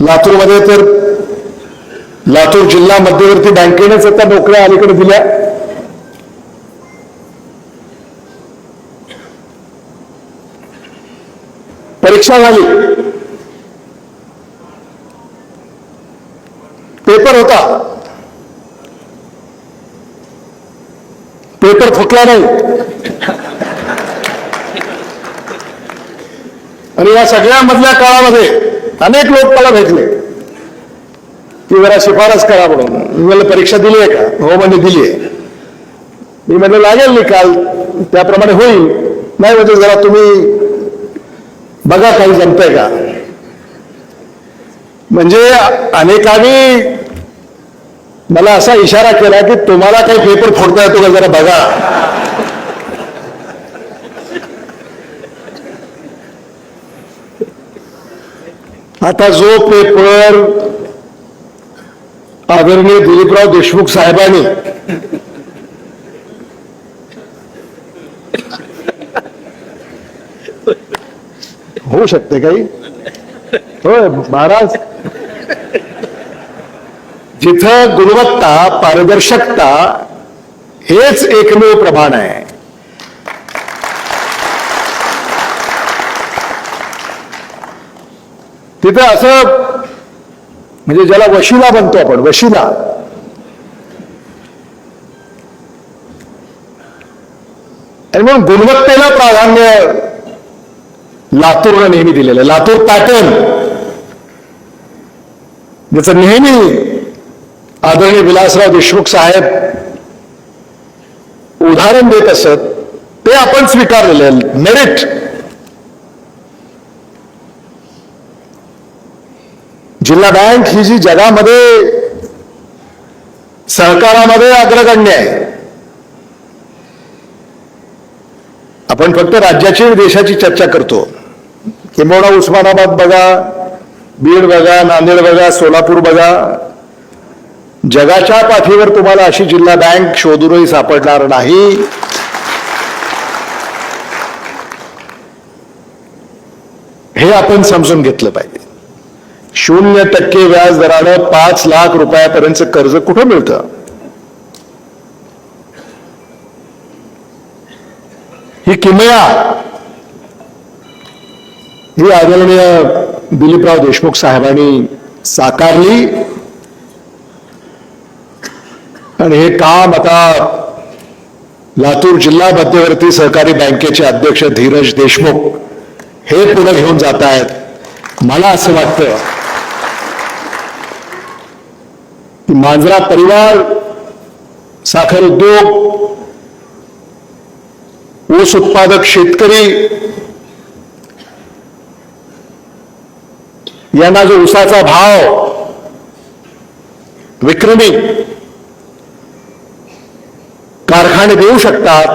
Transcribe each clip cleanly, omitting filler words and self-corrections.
लातूरमध्ये तर लातूर जिल्हा मध्यवर्ती बँकेनेच आता नोकऱ्या अलीकडे दिल्या. परीक्षा झाली, पेपर होता, पेपर फुटला नाही. आणि या सगळ्यामधल्या काळामध्ये अनेक लोक मला भेटले की जरा शिफारस करा म्हणून. मी म्हणलं परीक्षा दिली आहे का? हो म्हणजे दिली आहे. मी म्हणलं लागेल निकाल त्याप्रमाणे होईल. नाही म्हणजे जरा तुम्ही बघा काही जमतंय का. म्हणजे अनेकांनी मला असा इशारा केला की तुम्हाला काही पेपर फोडता येतो का जरा बघा. आता जो पेपर आदरणीय दिलीपराव देशमुख साहेबांनी होऊ शकते काही होय महाराज, जिथं गुणवत्ता पारदर्शकता हेच एकमेव प्रमाण आहे. तिथं असं म्हणजे ज्याला वशिला म्हणतो आपण, वशिला, आणि म्हणून गुणवत्तेला प्राधान्य लातूरला नेहमी दिलेलं. लातूर पॅटर्न ज्याचं नेहमी आदरणीय विलासराव देशमुख साहेब उदाहरण देत असत ते आपण स्वीकारलेले मेरिट. जिल्हा बँक ही जी जगामध्ये सहकारामध्ये अग्रगण्य आहे. आपण फक्त राज्याची देशाची चर्चा करतो. किंबहुना उस्मानाबाद बघा, बीड बघा, नांदेड बघा, सोलापूर बघा. जगाच्या पाठीवर तुम्हाला अशी जिल्हा बँक शोधूनही सापडणार नाही. हे आपण समजून घेतलं पाहिजे. 0% व्याज दरानं 5 लाख रुपयापर्यंत कर्ज कुठं मिळतं? ही किमया ही आदरणीय दिलीपराव देशमुख साहेबांनी साकारली. आणि हे काम आता लातूर जिल्हा मध्यवर्ती सहकारी बँकेचे अध्यक्ष धीरज देशमुख हे पुढे घेऊन जात आहेत. मला असं वाटतं की मांजरा परिवार, साखर उद्योग, ऊस उत्पादक शेतकरी यांना जो ऊसाचा भाव विक्रमी कारखाने देऊ शकतात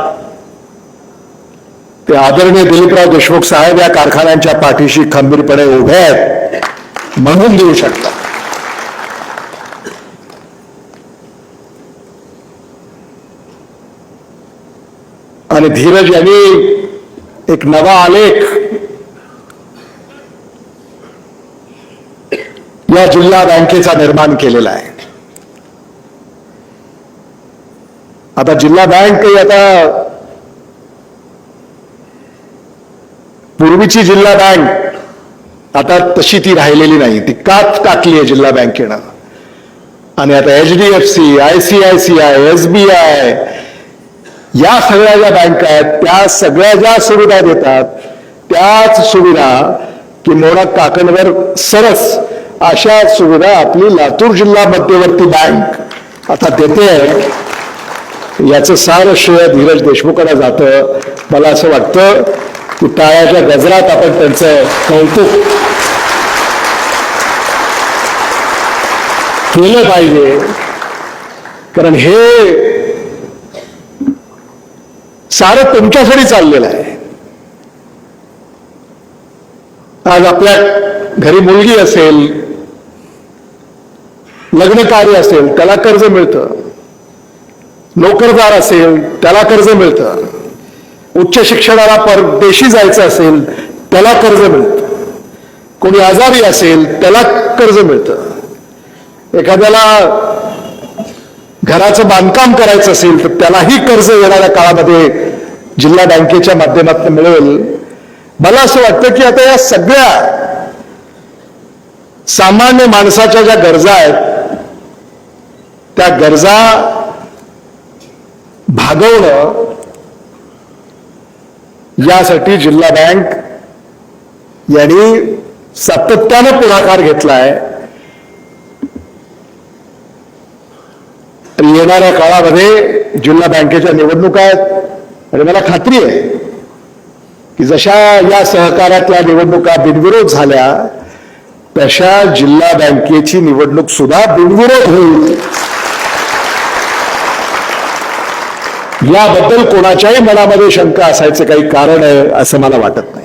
ते आदरणीय दिलीपराव देशमुख साहेब या कारखान्यांच्या पाठीशी खंबीरपणे उभे आहेत म्हणून देऊ शकतात. आणि धीरज यांनी एक नवा आलेख या जिल्हा बँकेचा निर्माण केलेला आहे. आता जिल्हा बँक आता पूर्वीची जिल्हा बँक आता तशी ती राहिलेली नाही. ती कात टाकली आहे जिल्हा बँकेनं. आणि आता HDFC, ICICI, SBI या सगळ्या ज्या बँका आहेत त्या सगळ्या ज्या सुविधा देतात त्याच सुविधा किंबहुना काकणवर सरस अशा सुविधा आपली लातूर जिल्हा मध्यवर्ती बँक आता देते आहे. याचं सारं श्रेय धीरज देशमुखांना जातं. मला असं वाटतं की टाळ्याच्या गजरात आपण त्यांचं कौतुक केलं पाहिजे. कारण हे सारं तुमच्यासाठी चाललेलं आहे. आज आपल्या घरी मुलगी असेल, लग्न कार्य असेल त्याला कर्ज मिळतं. नोकरदार असेल त्याला कर्ज मिळतं. उच्च शिक्षणाला परदेशी जायचं असेल त्याला कर्ज मिळतं. कोणी आजारी असेल त्याला कर्ज मिळतं, एखाद्याला घराचं बांधकाम करायचं असेल तर त्यालाही कर्ज येणाऱ्या काळामध्ये जिल्हा बँकेच्या माध्यमातून मिळेल. मला असं वाटतं की आता या सगळ्या सामान्य माणसाच्या ज्या गरजा आहेत त्या गरजा भागवणं यासाठी जिल्हा बँक यांनी सातत्यानं पुढाकार घेतलाय. येणाऱ्या काळामध्ये जिल्हा बँकेच्या निवडणुका आहेत आणि मला खात्री आहे की जशा या सहकार्यातल्या निवडणुका बिनविरोध झाल्या तशा जिल्हा बँकेची निवडणूक सुद्धा बिनविरोध होईल. याबद्दल कोणाच्याही मनामध्ये शंका असायचं काही कारण आहे असं मला वाटत नाही.